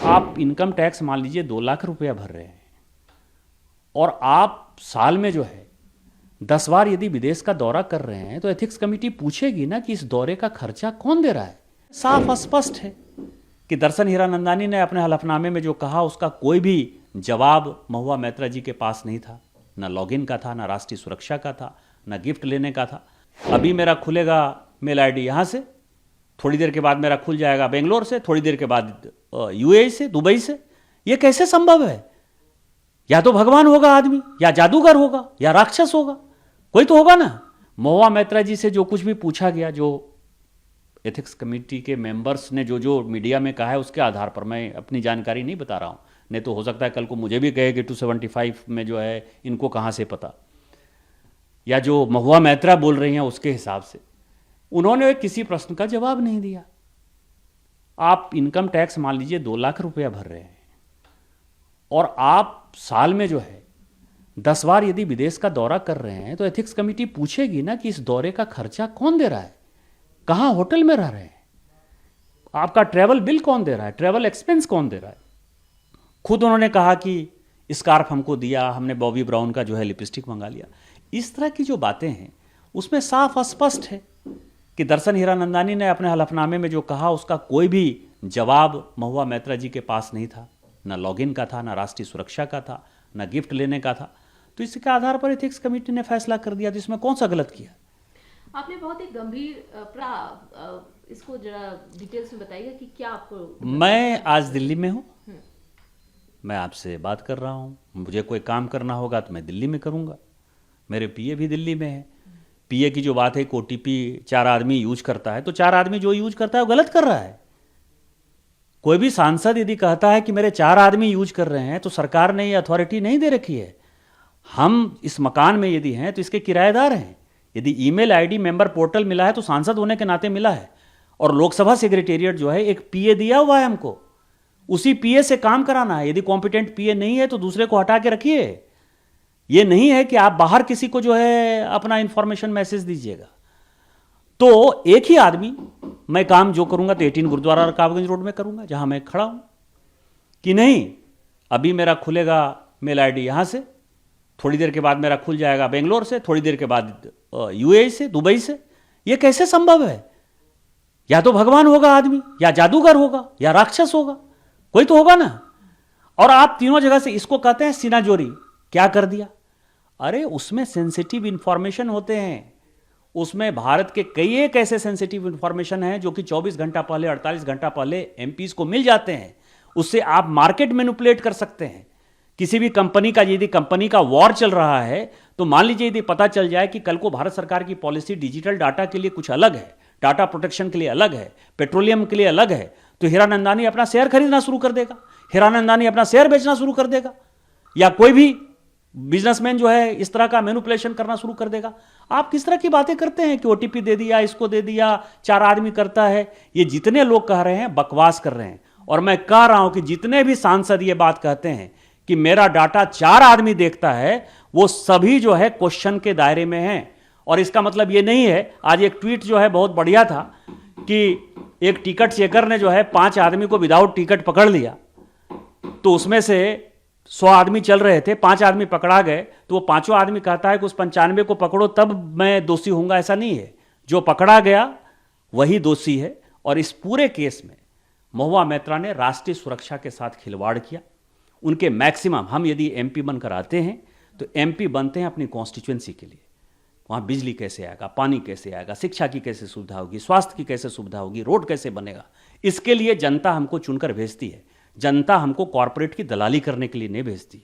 आप income tax मान लीजिए 2 लाख रुपया भर रहे हैं और आप साल में जो है 10 बार यदि विदेश का दौरा कर रहे हैं तो एथिक्स कमेटी पूछेगी ना कि इस दौरे का खर्चा कौन दे रहा है। साफ स्पष्ट है कि दर्शन हीरानंदानी ने अपने हलफनामे में जो कहा उसका कोई भी जवाब महुआ मैत्रा जी के पास नहीं था। ना लॉगिन का था, ना राष्ट्रीय सुरक्षा का था, ना गिफ्ट लेने का था। अभी मेरा खुलेगा मेल आईडी यहाँ से, थोड़ी देर के बाद मेरा खुल जाएगा बेंगलोर से, थोड़ी देर के बाद यूएई से, दुबई से। ये कैसे संभव है? या तो भगवान होगा आदमी, या जादूगर होगा, या राक्षस होगा, कोई तो होगा ना। महुआ मैत्रा जी से जो कुछ भी पूछा गया, जो एथिक्स कमेटी के मेंबर्स ने जो मीडिया में कहा है उसके आधार पर, मैं अपनी जानकारी नहीं बता रहा हूँ, नहीं तो हो सकता है कल को मुझे भी कहे कि 275 में जो है इनको कहाँ से पता, या जो महुआ मैत्रा बोल रही हैं उसके हिसाब से उन्होंने किसी प्रश्न का जवाब नहीं दिया। आप इनकम टैक्स मान लीजिए 2 लाख रुपया भर रहे हैं और आप साल में जो है 10 बार यदि विदेश का दौरा कर रहे हैं तो एथिक्स कमेटी पूछेगी ना कि इस दौरे का खर्चा कौन दे रहा है, कहाँ होटल में रह रहे हैं, आपका ट्रैवल बिल कौन दे रहा है, ट्रैवल एक्सपेंस कौन दे रहा है। खुद उन्होंने कहा कि स्कार्फ हमको दिया, हमने बॉबी ब्राउन का जो है लिपस्टिक मंगा लिया। इस तरह की जो बातें हैं उसमें साफ स्पष्ट है कि दर्शन हीरानंदानी ने अपने हलफनामे में जो कहा उसका कोई भी जवाब महुआ मैत्रा जी के पास नहीं था। ना लॉगिन का था, ना राष्ट्रीय सुरक्षा का था, ना गिफ्ट लेने का था। तो इसके आधार पर एथिक्स कमेटी ने फैसला कर दिया। तो इसमें कौन सा गलत किया? आपने बहुत ही गंभीर इसको जरा डिटेल्स में बताइएगा कि क्या आपको। मैं आज दिल्ली में हूँ, मैं आपसे बात कर रहा हूँ। मुझे कोई काम करना होगा तो मैं दिल्ली में करूँगा। मेरे पीए भी दिल्ली में है। पीए की जो बात है कि ओटीपी 4 आदमी यूज करता है, तो 4 आदमी जो यूज करता है वो गलत कर रहा है। कोई भी सांसद यदि कहता है कि मेरे 4 आदमी यूज कर रहे हैं तो सरकार ने ये अथॉरिटी नहीं दे रखी है। हम इस मकान में यदि हैं तो इसके किराएदार हैं। यदि ईमेल आईडी मेंबर पोर्टल मिला है तो सांसद होने के नाते मिला है। और लोकसभा सेक्रेटेरिएट जो है एक पीए दिया हुआ है हमको, उसी पीए से काम कराना है। यदि कॉम्पिटेंट पीए नहीं है तो दूसरे को हटा के रखिए। ये नहीं है कि आप बाहर किसी को जो है अपना इंफॉर्मेशन मैसेज दीजिएगा। तो एक ही आदमी, मैं काम जो करूंगा तो 18 गुरुद्वारा रकाबगंज रोड में करूंगा जहां मैं खड़ा हूं, कि नहीं अभी मेरा खुलेगा मेल आईडी यहां से, थोड़ी देर के बाद मेरा खुल जाएगा बेंगलोर से, थोड़ी देर के बाद यूएई से, दुबई से। ये कैसे संभव है? या तो भगवान होगा आदमी, या जादूगर होगा, या राक्षस होगा, कोई तो होगा ना। और आप तीनों जगह से इसको कहते हैं सीनाजोरी। क्या कर दिया? अरे उसमें सेंसिटिव इंफॉर्मेशन होते हैं। उसमें भारत के कई एक ऐसे सेंसिटिव इंफॉर्मेशन हैं जो कि 24 घंटा पहले, 48 घंटा पहले एमपीज को मिल जाते हैं। उससे आप मार्केट मैनिपुलेट कर सकते हैं। किसी भी कंपनी का, यदि कंपनी का वॉर चल रहा है तो मान लीजिए यदि पता चल जाए कि कल को भारत सरकार की पॉलिसी डिजिटल डाटा के लिए कुछ अलग है, डाटा प्रोटेक्शन के लिए अलग है, पेट्रोलियम के लिए अलग है, तो हीरानंदानी अपना शेयर खरीदना शुरू कर देगा, हीरानंदानी अपना शेयर बेचना शुरू कर देगा, या कोई भी बिजनेसमैन जो है इस तरह का मैनिपुलेशन करना शुरू कर देगा। आप किस तरह की बातें करते हैं कि ओटीपी दे दिया, इसको दे दिया, 4 आदमी करता है। ये जितने लोग कह रहे हैं बकवास कर रहे हैं। और मैं कह रहा हूं कि जितने भी सांसद ये बात कहते हैं कि मेरा डाटा 4 आदमी देखता है, वो सभी जो है क्वेश्चन के दायरे में हैं। और इसका मतलब ये नहीं है, आज एक ट्वीट जो है बहुत बढ़िया था कि एक टिकट चेकर ने जो है 5 आदमी को विदाउट टिकट पकड़ लिया, तो उसमें से 100 आदमी चल रहे थे, 5 आदमी पकड़ा गए, तो वो 5 आदमी कहता है कि उस 95 को पकड़ो तब मैं दोषी होऊंगा। ऐसा नहीं है, जो पकड़ा गया वही दोषी है। और इस पूरे केस में महुआ मैत्रा ने राष्ट्रीय सुरक्षा के साथ खिलवाड़ किया। उनके मैक्सिमम, हम यदि एमपी बनकर आते हैं तो एमपी बनते हैं अपनी कॉन्स्टिट्यूएंसी के लिए। वहाँ बिजली कैसे आएगा, पानी कैसे आएगा, शिक्षा की कैसे सुविधा होगी, स्वास्थ्य की कैसे सुविधा होगी, रोड कैसे बनेगा, इसके लिए जनता हमको चुनकर भेजती है। जनता हमको कॉरपोरेट की दलाली करने के लिए नहीं भेजती है।